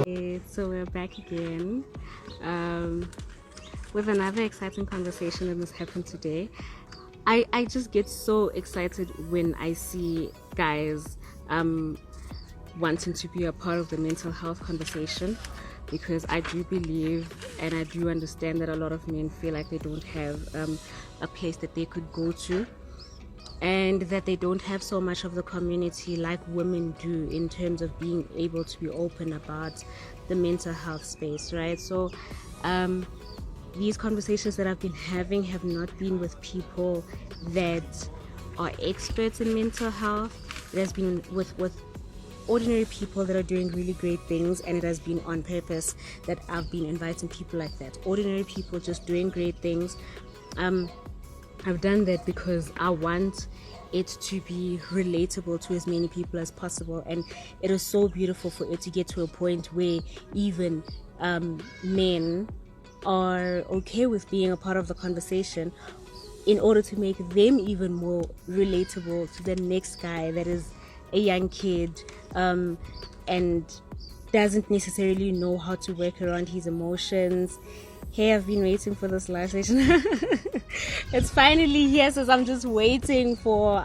Okay, so we're back again with another exciting conversation that must happen today. I just get so excited when I see guys wanting to be a part of the mental health conversation, because I do believe and I do understand that a lot of men feel like they don't have a place that they could go to, and that they don't have so much of the community like women do in terms of being able to be open about the mental health space, right? So these conversations that I've been having have not been with people that are experts in mental health. It has been with ordinary people that are doing really great things, and it has been on purpose that I've been inviting people like that. Ordinary people just doing great things. I've done that because I want it to be relatable to as many people as possible, and it is so beautiful for it to get to a point where even men are okay with being a part of the conversation, in order to make them even more relatable to the next guy that is a young kid and doesn't necessarily know how to work around his emotions. Hey, I've been waiting for this live session. It's finally here, so I'm just waiting for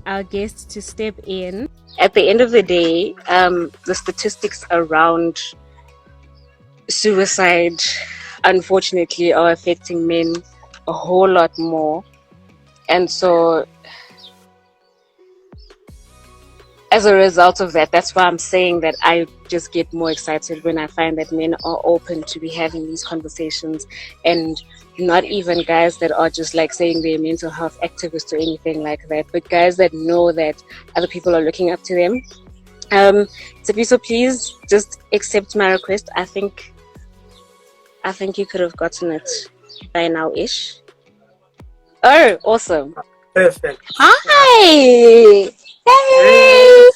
our guest to step in. At the end of the day, the statistics around suicide, unfortunately, are affecting men a whole lot more. And so as a result of that, that's why I'm saying that I just get more excited when I find that men are open to be having these conversations, and not even guys that are just like saying they're mental health activists or anything like that, but guys that know that other people are looking up to them. Tshepiso, please just accept my request. I think you could have gotten it by now-ish. Oh, awesome. Perfect. Hi! Hey!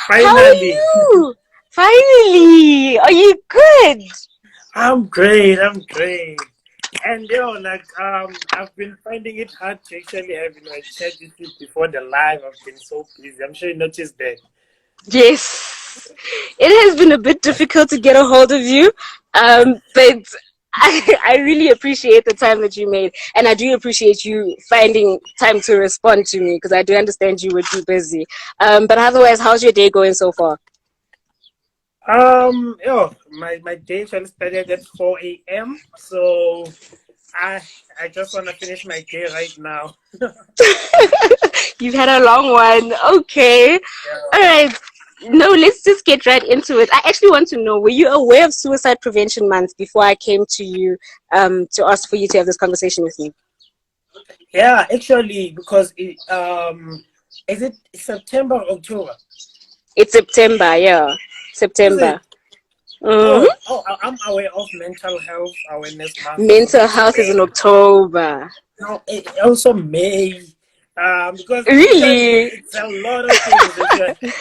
Finally. How are you? Finally! Are you good? I'm great. And I've been finding it hard to actually have a chat with you before the live. I've been so busy. I'm sure you noticed that. Yes. It has been a bit difficult to get a hold of you, but I really appreciate the time that you made, and I do appreciate you finding time to respond to me, because I do understand you would be busy. But otherwise, how's your day going so far? My day actually started at 4 a.m. So I just want to finish my day right now. You've had a long one. Okay. Yeah. All right. No, let's just get right into it. I actually want to know, were you aware of Suicide Prevention Month before I came to you to ask for you to have this conversation with me? Yeah, actually, because is it September or October? It's September, yeah. September. I'm aware of Mental Health Awareness Month. Mental health is in October. No, it also May. Because Really? it's a lot of things.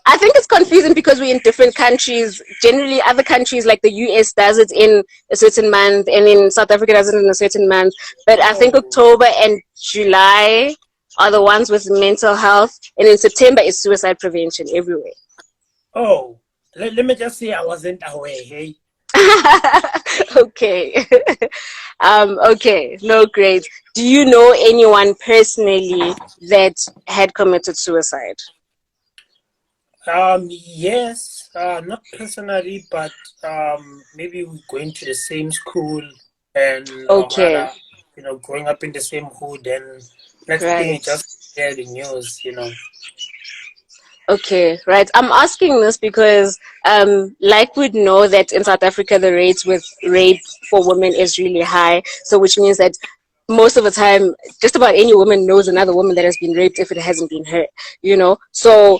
I think it's confusing because we're in different countries. Generally, other countries like the US does it in a certain month, and in South Africa does it in a certain month. But I think October and July are the ones with mental health, and in September is suicide prevention everywhere. Oh, let me just say I wasn't aware, hey? Okay. Okay, no, great. Do you know anyone personally that had committed suicide? Yes, not personally, but maybe we're going to the same school and Okay. growing up in the same hood, and next thing you just hear the news. Okay, right. I'm asking this because, like we'd know that in South Africa, the rates with rape for women is really high. So, which means that most of the time, just about any woman knows another woman that has been raped if it hasn't been her, So,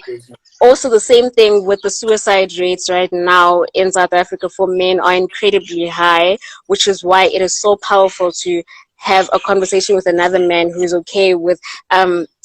also the same thing with the suicide rates right now in South Africa for men are incredibly high, which is why it is so powerful to have a conversation with another man who is okay with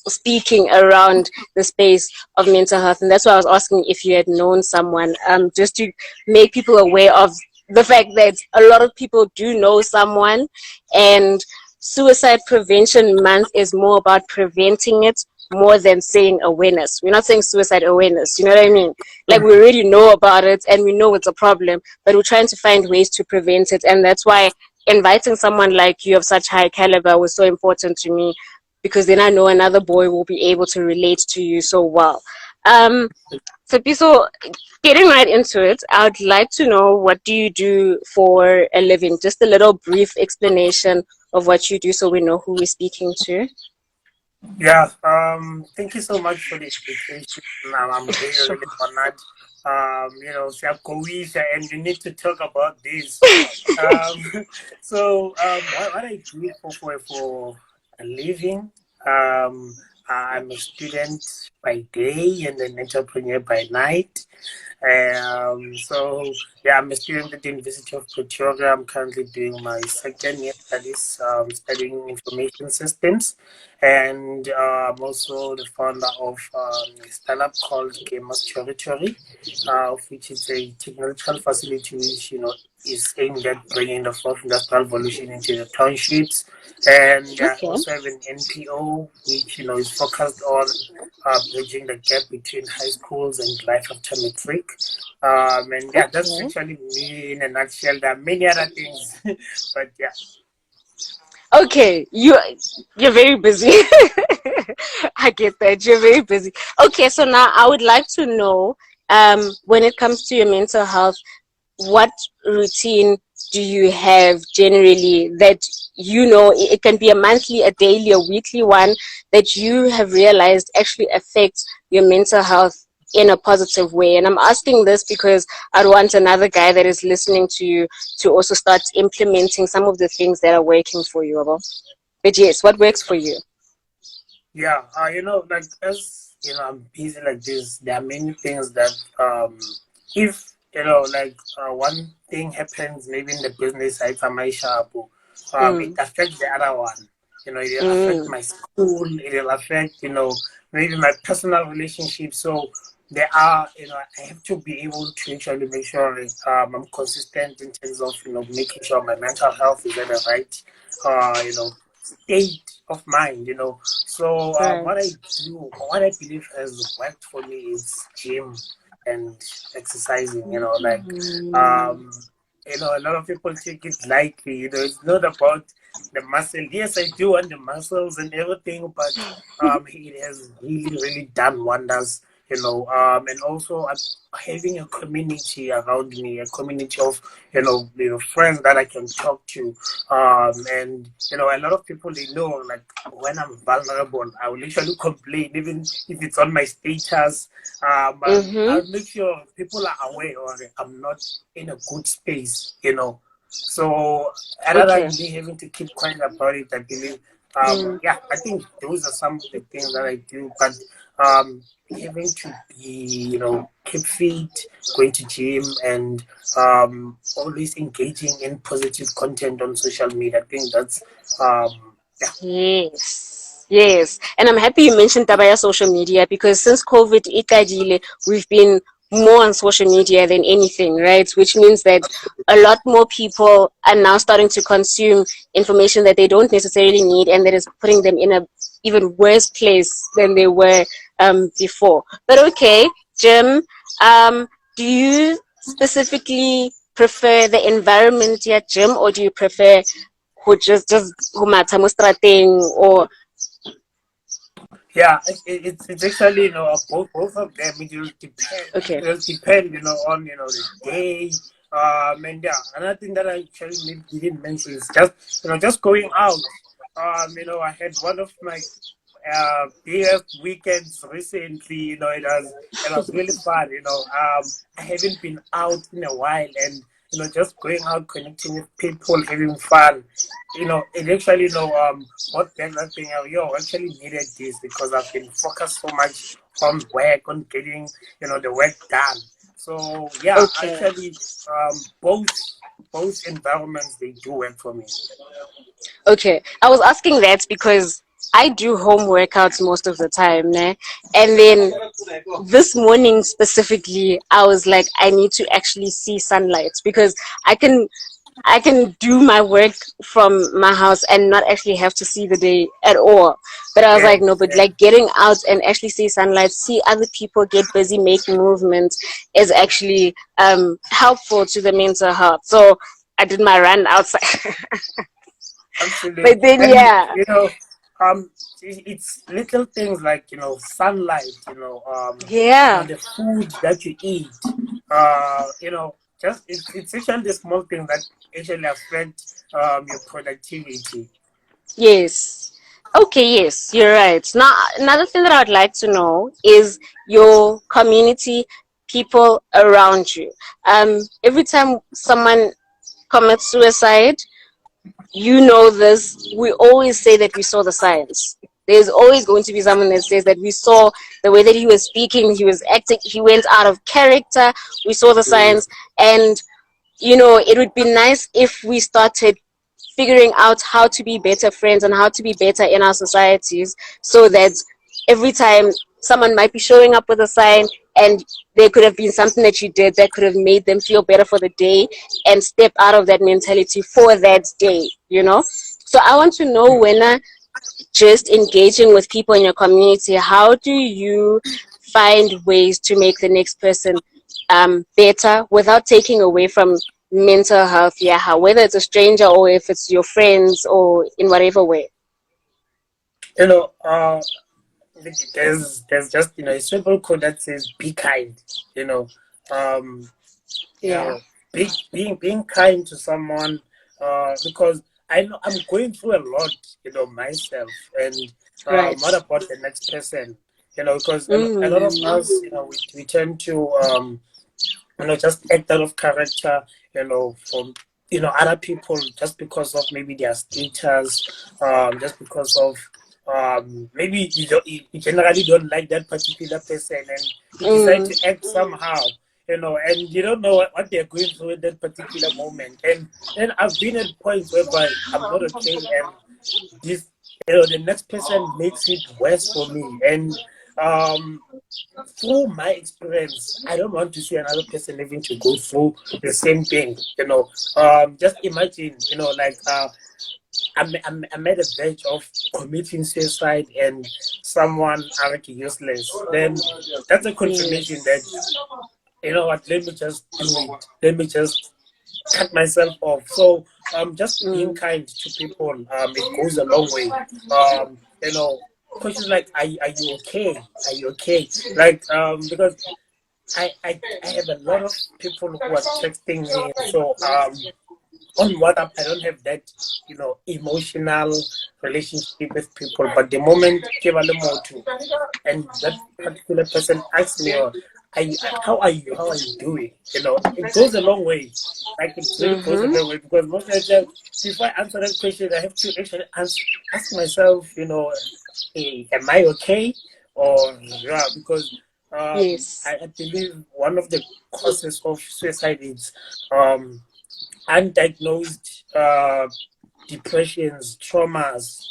speaking around the space of mental health. And that's why I was asking if you had known someone, just to make people aware of the fact that a lot of people do know someone, and Suicide Prevention Month is more about preventing it more than saying awareness. We're not saying suicide awareness, you know what I mean? Like, we already know about it and we know it's a problem, but we're trying to find ways to prevent it. And that's why inviting someone like you of such high caliber was so important to me, because then I know another boy will be able to relate to you so well. Tshepiso, getting right into it, I would like to know, what do you do for a living? Just a little brief explanation of what you do so we know who we're speaking to. Yeah, thank you so much for the invitation. I'm really, Sure. really honored. Siyakowisha, and you need to talk about this. What I do for a living, I'm a student by day and an entrepreneur by night. I'm a student at the University of Pretoria. I'm currently doing my second year studies, studying information systems, and I'm also the founder of a startup called Gamers Territory, which is a technological facility which is aimed at bringing the fourth industrial revolution into the townships. And I Okay. also have an NPO which is focused on bridging the gap between high schools and life after matric. And yeah, that's Okay. actually me in a nutshell. There are many other things, but yeah. Okay, you're very busy. I get that. You're very busy. Okay, so now I would like to know, when it comes to your mental health, what routine do you have generally that it can be a monthly, a daily, a weekly one that you have realized actually affects your mental health in a positive way? And I'm asking this because I want another guy that is listening to you to also start implementing some of the things that are working for you. But yes, what works for you? Yeah, like as I'm busy like this. There are many things that if like one thing happens, maybe in the business side, it Mm, affects the other one. It'll affect mm, my school. It'll affect maybe my personal relationship. So there are I have to be able to actually make sure I'm consistent in terms of making sure my mental health is at the right state of mind. So right. what I believe has worked for me is gym and exercising. Mm, Um, a lot of people take it lightly. It's not about the muscle. Yes, I do want the muscles and everything, but it has really, really done wonders. And also having a community around me, a community of friends that I can talk to, and a lot of people, they know, like, when I'm vulnerable, I will literally complain, even if it's on my status. mm-hmm. I'll make sure people are aware, or I'm not in a good space. So rather Okay. than me having to keep quiet about it, I believe, Mm. yeah, I think those are some of the things that I do. But um, having to be, keep fit, going to gym, and always engaging in positive content on social media. I think that's yeah. Yes, yes. And I'm happy you mentioned Tabaya social media, because since COVID iqadile, we've been more on social media than anything, right? Which means that a lot more people are now starting to consume information that they don't necessarily need, and that is putting them in a even worse place than they were before. But okay, Jim, do you specifically prefer the environment at gym, or do you prefer who just who matha mo strateng, or Yeah, it's actually both of them. It will depend. okay, It will depend on the day. And yeah, another thing that I actually maybe didn't mention is just going out. I had one of my biggest weekends recently. It was really fun. I haven't been out in a while, and just going out, connecting with people, having fun. It actually what that thing actually needed this, because I've been focused so much on work, on getting the work done. So yeah, okay, actually, both environments, they do work for me. okay. I was asking that because I do home workouts most of the time, né? And then this morning specifically, I was like, I need to actually see sunlight, because I can. I can do my work from my house and not actually have to see the day at all. But I was Yeah, like, no, but yeah. like getting out and actually see sunlight, see other people get busy making movements is actually helpful to the mental health. So I did my run outside. Absolutely. But then And yeah, it's little things like sunlight, yeah. the food that you eat, just it's actually the small things that actually affect your productivity. Yes. Okay, yes, you're right. Now, another thing that I would like to know is your community, people around you. Every time someone commits suicide, you know this, we always say that we saw the signs. There's always going to be someone that says that we saw the way that he was speaking, he was acting, he went out of character, we saw the Mm. signs. And it would be nice if we started figuring out how to be better friends and how to be better in our societies, so that every time someone might be showing up with a sign, and there could have been something that you did that could have made them feel better for the day and step out of that mentality for that day. So I want to know, when just engaging with people in your community, how do you find ways to make the next person better without taking away from mental health? Yeah, whether it's a stranger or if it's your friends or in whatever way. You know, there's just a simple quote that says be kind. You know, um, you Yeah, know, being kind to someone, because I know I'm going through a lot, myself, and right. what about the next person? Because a lot of Mm, us, we tend to, just act out of character, from other people, just because of maybe their status, just because of maybe you generally don't like that particular person, and you decide mm, to act somehow, and you don't know what they're going through at that particular moment. And then I've been at points whereby I'm not okay, and this, the next person makes it worse for me. And um, through my experience, I don't want to see another person having to go through the same thing. Just imagine, like I'm at the verge of committing suicide, and someone are useless. Then that's a confirmation that, yes. what, let me just do it. Let me just cut myself off. So just being Mm, kind to people, it goes a long way. You know, questions like, are you okay? Are you okay? Like, because I have a lot of people who are texting me. So on WhatsApp, I don't have that, emotional relationship with people. But the moment to, and that particular person asks me, how are you? How are you doing? It goes a long way. Like, it really goes a mm-hmm. long way, because most of the time, before I answer that question, I have to actually ask myself, hey, am I okay? Or, yeah, because Yes. I believe one of the causes of suicide is um, undiagnosed depressions, traumas,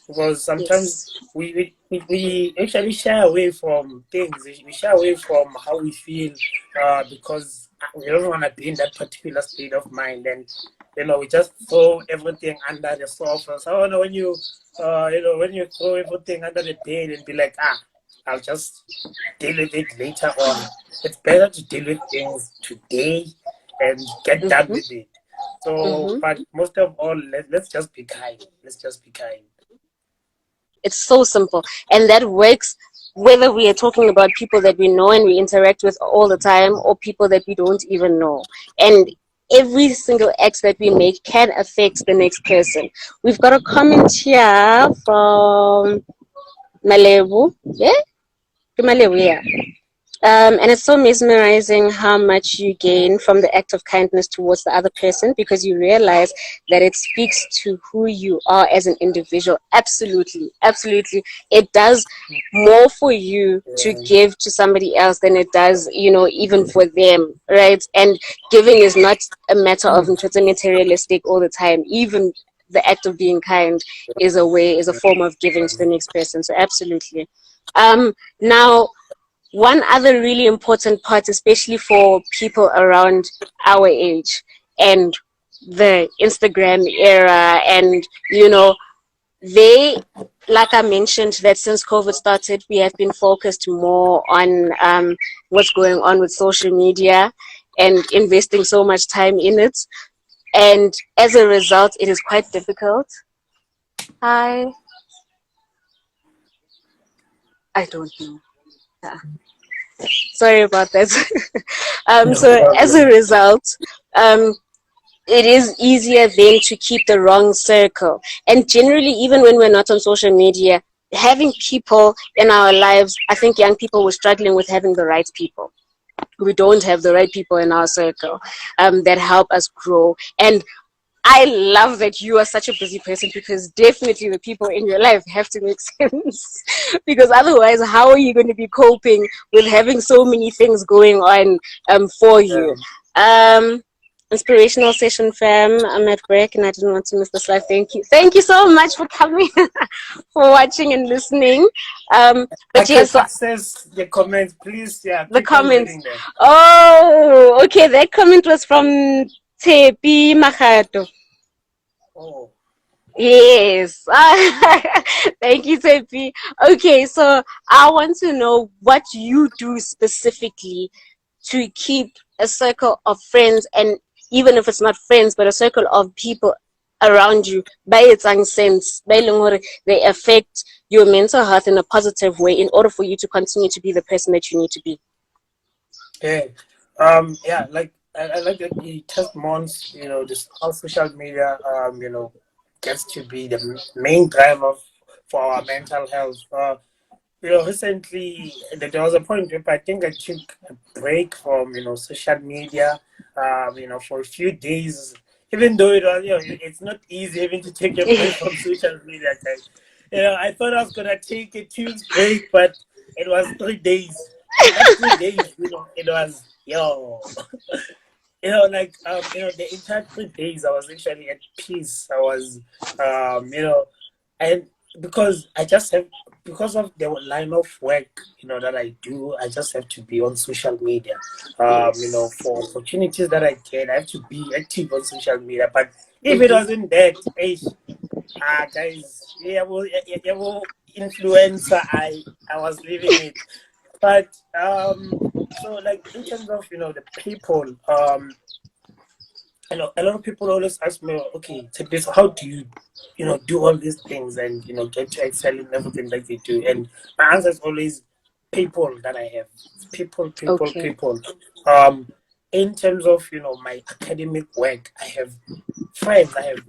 because sometimes Yes. we actually shy away from things. We shy away from how we feel, because we don't want to be in that particular state of mind. And, we just throw everything under the sofa. So, when you throw everything under the bed and be like, I'll just deal with it later on. It's better to deal with things today and get done Mm-hmm. with it. So, Mm-hmm. but most of all, let's just be kind. Let's just be kind. It's so simple. And that works whether we are talking about people that we know and we interact with all the time, or people that we don't even know. And every single act that we make can affect the next person. We've got a comment here from Malebu. Yeah? Malebu, yeah. And it's so mesmerizing how much you gain from the act of kindness towards the other person, because you realize that it speaks to who you are as an individual. Absolutely. Absolutely. It does more for you to Yeah. give to somebody else than it does, even for them, right? And giving is not a matter of it's materialistic all the time. Even the act of being kind is a form of giving to the next person. So absolutely. Now, one other really important part, especially for people around our age, and the Instagram era, and they, like I mentioned, that since COVID started, we have been focused more on what's going on with social media and investing so much time in it. And as a result, it is quite difficult. I don't know. Yeah. Sorry about that. No So as a problem. result, um, it is easier then to keep the wrong circle. And generally, even when we're not on social media, having people in our lives, I think young people were struggling with having the right people. We don't have the right people in our circle that help us grow. And I love that you are such a busy person, because definitely the people in your life have to make sense. Because otherwise, how are you going to be coping with having so many things going on for you? Yeah. Um, Inspirational session, fam. I'm at work and I didn't want to miss this live. Thank you. Thank you so much for coming, for watching and listening. I But can't yes, so access the comments. Please, yeah, the keep on comments. reading them. Oh, okay. That comment was from Tshepi Magato. Oh, Yes. Thank you, Tepi. Okay, so I want to know what you do specifically to keep a circle of friends, and even if it's not friends, but a circle of people around you, by its own sense, by eleng hore they affect your mental health in a positive way in order for you to continue to be the person that you need to be. yeah. Yeah, like I like that the test months, this how social media, gets to be the main driver for our mental health. Recently there was a point where I think I took a break from, social media, for a few days. Even though it's not easy even to take a break from social media, guys. I thought I was gonna take a 2 weeks break, but it was 3 days. And that 3 days, it was the entire 3 days I was actually at peace. I was, and because I just have, because of the line of work, that I do, I just have to be on social media. Yes. For opportunities that I get, I have to be active on social media. But if it Mm-hmm. wasn't that, guys, influencer, I was leaving it. But so like in terms of the people, a lot of people always ask me, okay, Tshepiso, how do you, do all these things and get to excel in everything that they do? And my answer is always people that I have, people, people, Okay. people. Um, in terms of my academic work, I have friends, I have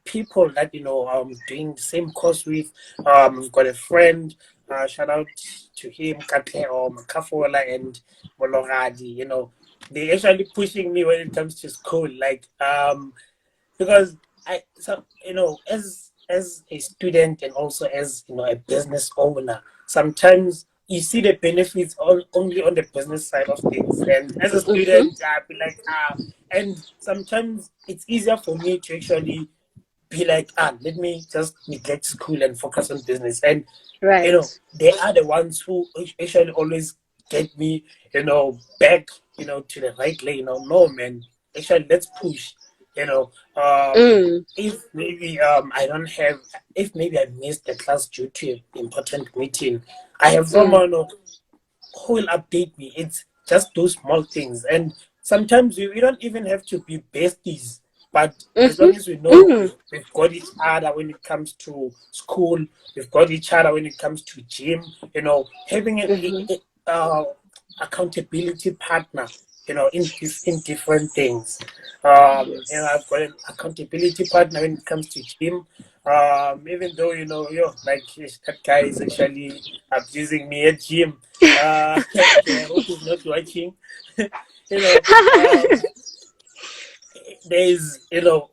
people that doing the same course with. I've got a friend. Shout out to him, Kate or Makafola and Moloradi. They actually pushing me when it comes to school, like because as a student and also as a business owner, sometimes you see the benefits only on the business side of things, and as a Mm-hmm. student I'd be like and sometimes it's easier for me to actually be like let me just neglect school and focus on business. And Right. they are the ones who actually always get me back to the right lane. No, man, actually let's push. you know Mm. if maybe I don't have, if maybe I missed the class due to an important meeting, I have Mm. someone who will update me. It's just those small things. And sometimes we don't even have to be besties, but as Mm-hmm. long as we know Mm. we've got each other when it comes to school, we've got each other when it comes to gym, having an Mm-hmm. accountability partner, in different things. Yes. I've got an accountability partner when it comes to gym. Even though like that guy is actually abusing me at gym. Okay, I hope he's not watching. you know, um, there's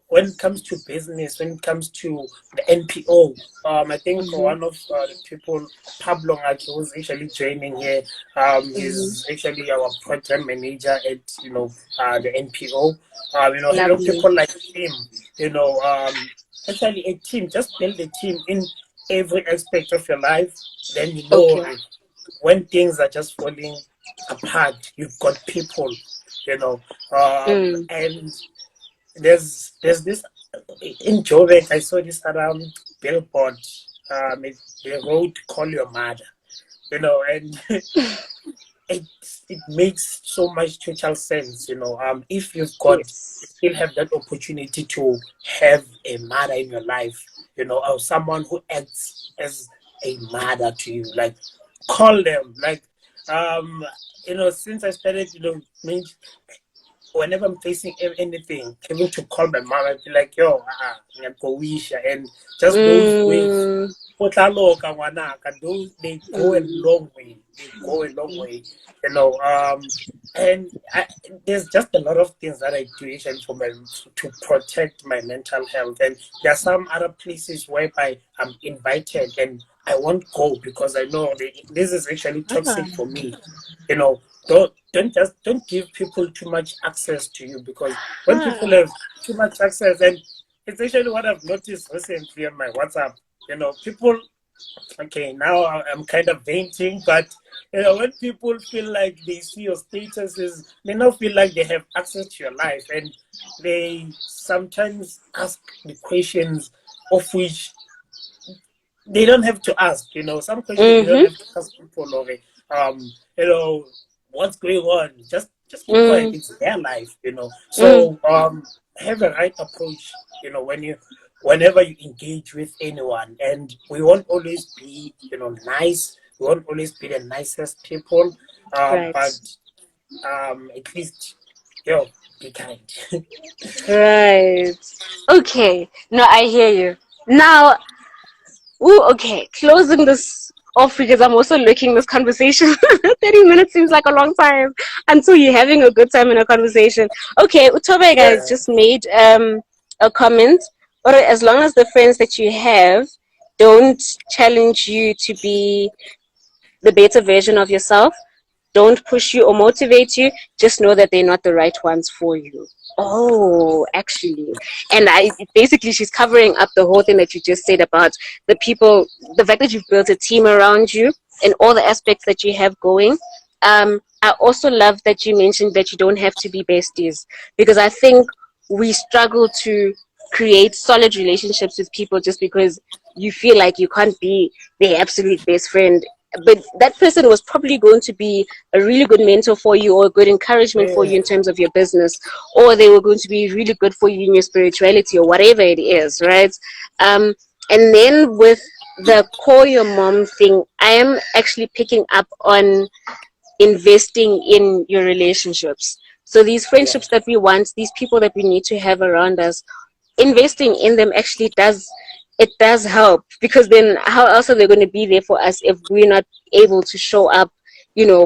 when it comes to business, when it comes to the NPO, I think Mm-hmm. one of the people, Pablo Ngaki, who's actually joining here, he's Mm-hmm. actually our program manager at the NPO. Having Lovely. people like him, actually a team, just build a team in every aspect of your life. Then Okay. when things are just falling apart, you've got people, Mm. and there's this in Joburg. I saw this around billboard. They wrote "Call your mother," and it it makes so much total sense. If you've got, you Yes. still have that opportunity to have a mother in your life, or someone who acts as a mother to you, like call them, like um, since I started, whenever I'm facing anything, having to call my mom, I'd be like, yo, Nyakowisha, and just those ways, Mm, Potlaloka, Wanaka, those, they go a mm. long way. They go a long way, you know. And there's just a lot of things that I do actually to protect my mental health. And there are some other places whereby I'm invited and I won't go because I know this is actually Ah. toxic for me. Don't give people too much access to you, because when people Ah. have too much access, and it's actually what I've noticed recently on my WhatsApp. People, okay, now I'm kind of venting, but when people feel like they see your statuses, they now feel like they have access to your life, and they sometimes ask the questions of which they don't have to ask. Some questions you don't Mm-hmm. have to ask people of it. You know, what's going on? Just keep quiet. Mm, It's their life. mm. So have a right approach. Whenever you engage with anyone, and we won't always be nice. We won't always be the nicest people. Right. But at least be kind. Right. Okay. No, I hear you. Now, ooh, okay. Closing this off because I'm also looking this conversation. 30 minutes seems like a long time until you're having a good time in a conversation. Okay, Utobe guys Yeah. just made a comment. Or as long as the friends that you have don't challenge you to be the better version of yourself, don't push you or motivate you, just know that they're not the right ones for you. Oh, actually. And I basically she's covering up the whole thing that you just said about the people, the fact that you've built a team around you and all the aspects that you have going. I also love that you mentioned that you don't have to be besties, because I think we struggle to create solid relationships with people just because you feel like you can't be their absolute best friend, but that person was probably going to be a really good mentor for you or a good encouragement for you in terms of your business, or they were going to be really good for you in your spirituality or whatever it is, right? um, and then with the call your mom thing, I am actually picking up on investing in your relationships. So these Yeah. friendships that we want, these people that we need to have around us, investing in them actually does help, because then how else are they going to be there for us if we're not able to show up,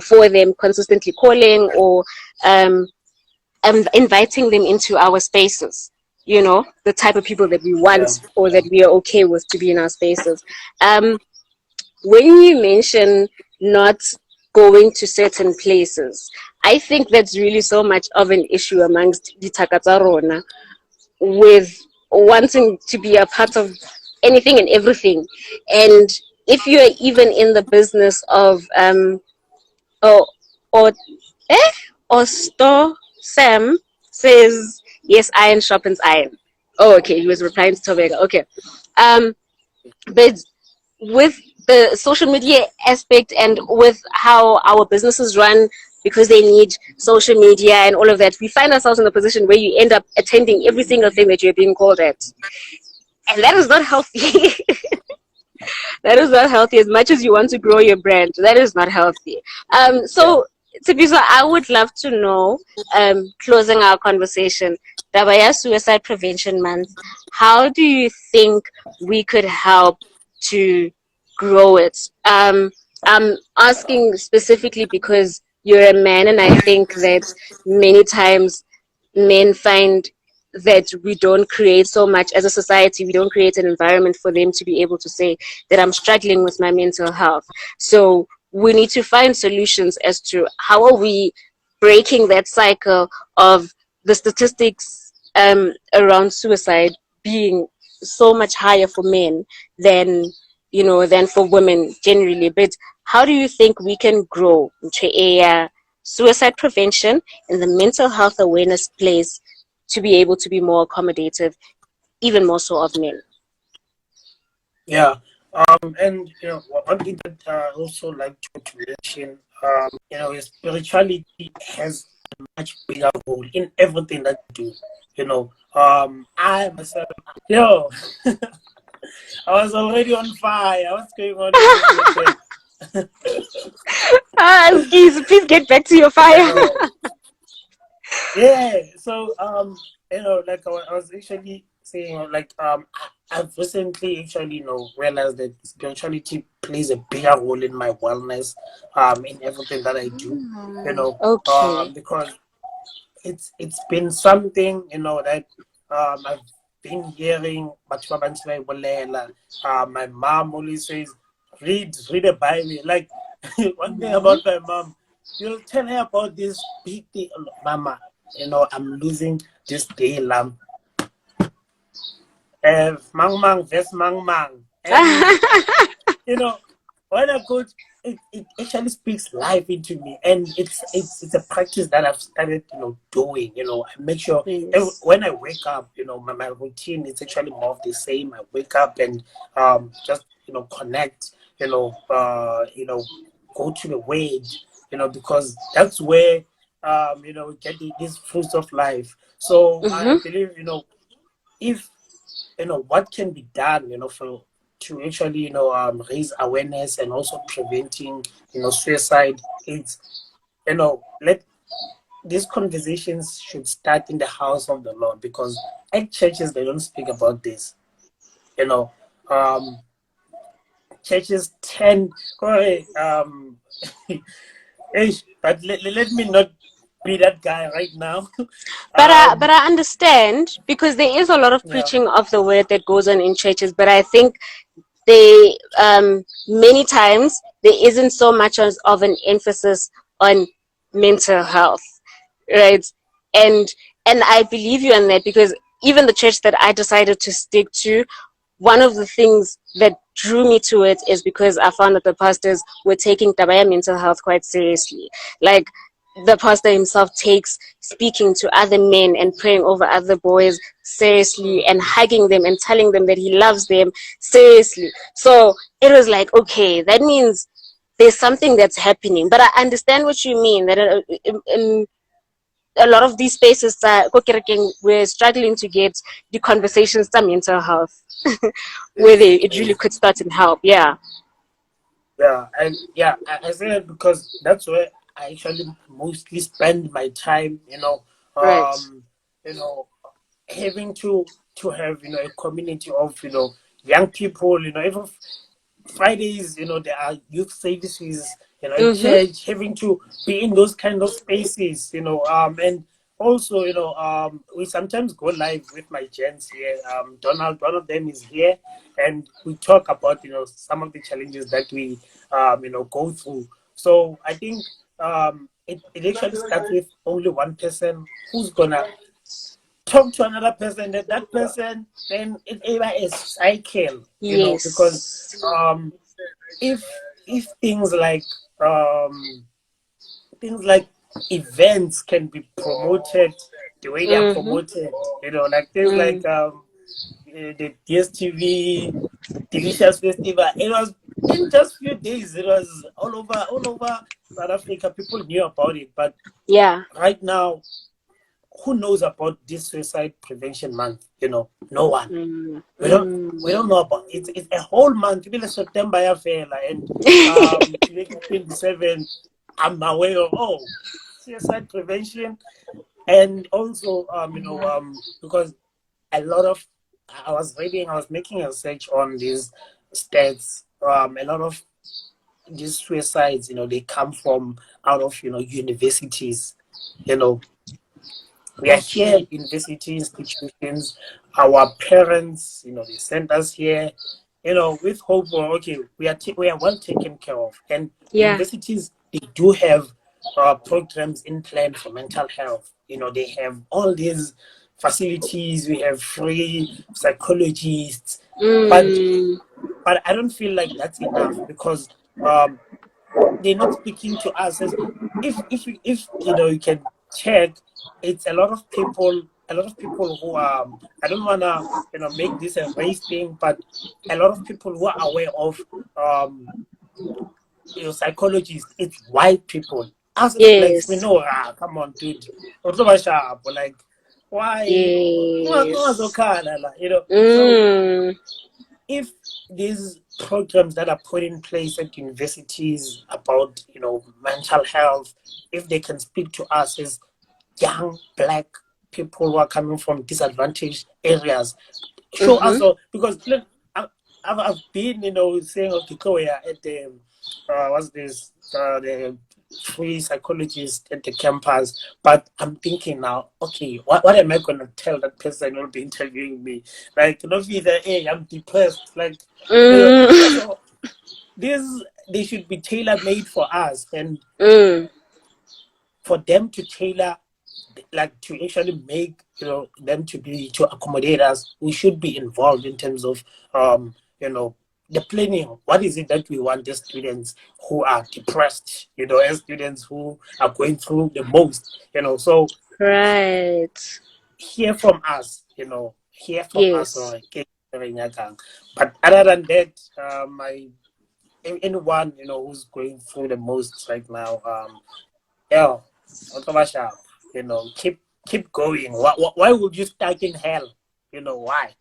for them, consistently calling or um, inviting them into our spaces, the type of people that we Yeah. want or that we are okay with to be in our spaces. um, when you mention not going to certain places, I think that's really so much of an issue amongst the Takatsarona, with wanting to be a part of anything and everything. And if you're even in the business of or or eh or store, Sam says yes, iron sharpens iron. Oh, okay, he was replying to Tobega. Okay. um but with the social media aspect and with how our businesses run, because they need social media and all of that, we find ourselves in a position where you end up attending every single thing that you're being called at, and that is not healthy. That is not healthy. As much as you want to grow your brand, that is not healthy. Yeah. So Tshepiso, I would love to know, closing our conversation, Dabaya Suicide Prevention Month, how do you think we could help to grow it? I'm asking specifically because you're a man, and I think that many times men find that we don't create so much as a society, we don't create an environment for them to be able to say that I'm struggling with my mental health. So we need to find solutions as to how are we breaking that cycle of the statistics around suicide being so much higher for men than than for women generally. But how do you think we can grow into a suicide prevention and the mental health awareness place to be able to be more accommodative, even more so of men. Yeah. And one thing that I also like to mention, spirituality has a much bigger role in everything that you do. I myself, yo, I was already on fire. What's going on with this network? Skis, please get back to your fire. Yeah. So like I was actually saying, like I've recently actually realized that spirituality plays a bigger role in my wellness, in everything that I do. Okay. Because it's been something that I've been hearing. My mom always says, read the Bible. Like one thing about my mom, you'll tell her about this big thing. Mama, I'm losing this day lamb. Mang mang, vest mang mang. And when I coach, it actually speaks life into me, and it's a practice that I've started doing. I make sure Yes. when I wake up, my routine is actually more of the same. I wake up and just connect, go to the word, because that's where we get these fruits of life. So I believe if what can be done for to actually raise awareness and also preventing suicide. It's let these conversations should start in the house of the Lord, because at churches they don't speak about this. Churches tend but let me not be that guy right now. But I understand, because there is a lot of Yeah. preaching of the word that goes on in churches, but I think they many times there isn't so much of an emphasis on mental health, right? and and I believe you on that, because even the church that I decided to stick to, one of the things that drew me to it is because I found that the pastors were taking tabaya mental health quite seriously. Like, the pastor himself takes speaking to other men and praying over other boys seriously, and hugging them and telling them that he loves them seriously. So it was like, okay, that means there's something that's happening. But I understand what you mean, that in a lot of these spaces, we're struggling to get the conversations to mental health where it really could start and help. Yeah. Yeah, and I say that because that's where I actually mostly spend my time. Right. You know, having to have a community of young people. Even Fridays, there are youth services, in Mm-hmm. church, having to be in those kind of spaces, and also, we sometimes go live with my gents here. Donald, one of them is here, and we talk about, some of the challenges that we, go through. So I think it actually starts with only one person who's gonna talk to another person, that person, then it ever is cycle, because Yes. um if things like events can be promoted the way they are Mm-hmm. promoted, like things Mm. like the DSTV Delicious Festival. It was in just few days. It was all over South Africa. People knew about it, but Yeah. right now, who knows about this suicide prevention month? No one. Mm. We don't Mm. we don't know about it. It's a whole month. Even September affair, and 27. I'm aware of suicide prevention, and also because a lot of I was making a search on these stats. A lot of these suicides, they come from out of universities. You know, we are here, Okay. university institutions. Our parents, they sent us here, with hope for okay, we are well taken care of, and Yeah. universities, they do have programs in plan for mental health. They have all these facilities. We have free psychologists, but Mm. I don't feel like that's enough, because um, they're not speaking to us. As if you can check, it's a lot of people a lot of people who I don't wanna make this a race thing, but a lot of people who are aware of psychologists, it's white people. Us as blacks, we Yes. know, come on, dude. Like, why? Yes. So Mm. if these programs that are put in place at universities about mental health, if they can speak to us as young black people who are coming from disadvantaged areas, show us Mm-hmm. all, because look, I've been saying, okay, go here at the what's this the free psychologist at the campus, but I'm thinking now, okay, what am I gonna tell that person who will be interviewing me? Like, either, hey, I'm depressed, like, Mm. so this, they should be tailor made for us, and Mm. for them to tailor, like, to actually make them to accommodate us. We should be involved in terms of the planning. What is it that we want the students who are depressed, as students who are going through the most, so Right. hear from us, hear from us. Yes. Or but other than that, anyone who's going through the most right now, yeah, keep going. Why would you stuck in hell? Why?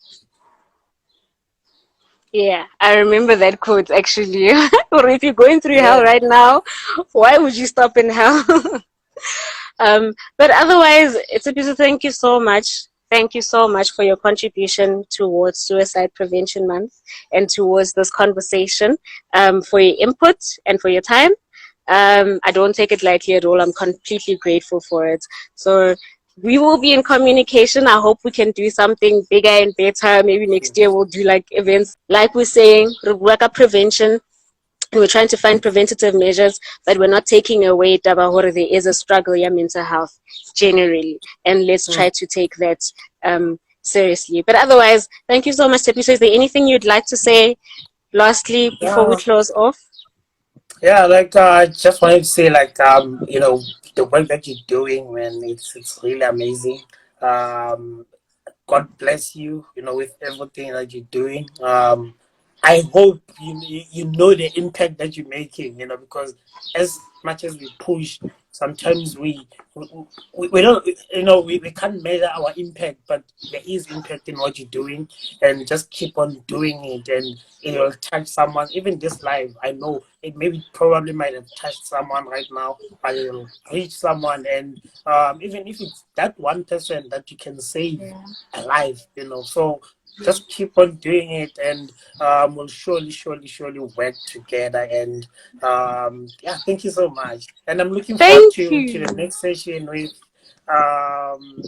Yeah, I remember that quote actually. Or if you're going through hell Yeah. right now, why would you stop in hell? But otherwise, it's a piece of thank you so much. Thank you so much for your contribution towards Suicide Prevention Month and towards this conversation, for your input and for your time. I don't take it lightly at all. I'm completely grateful for it. So we will be in communication. I hope we can do something bigger and better. Maybe next year we'll do like events. Like we're saying, work up prevention. We're trying to find preventative measures, but we're not taking away Tabahore. There is a struggle, yeah, mental health generally. And let's try to take that seriously. But otherwise, thank you so much, Tshepiso. Is there anything you'd like to say lastly before we Yeah. close off? Yeah, like, I just wanted to say, like, the work that you're doing, man, it's really amazing. Um, God bless you, with everything that you're doing. I hope you know the impact that you're making, because as much as we push, sometimes we don't, we can't measure our impact, but there is impact in what you're doing, and just keep on doing it, and it will touch someone. Even this live, I know it maybe probably might have touched someone right now, but it will reach someone, and even if it's that one person that you can save alive, so just keep on doing it, and we'll surely work together. And yeah, thank you so much, and I'm looking forward Thank to the you. next session with um,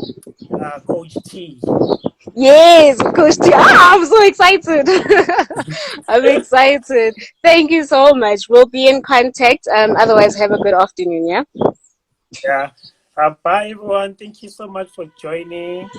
Coach T. Yes, Coach T. Ah, I'm so excited. I'm excited. Thank you so much. We'll be in contact. Otherwise, have a good afternoon. Yeah. Yeah. Bye everyone, thank you so much for joining.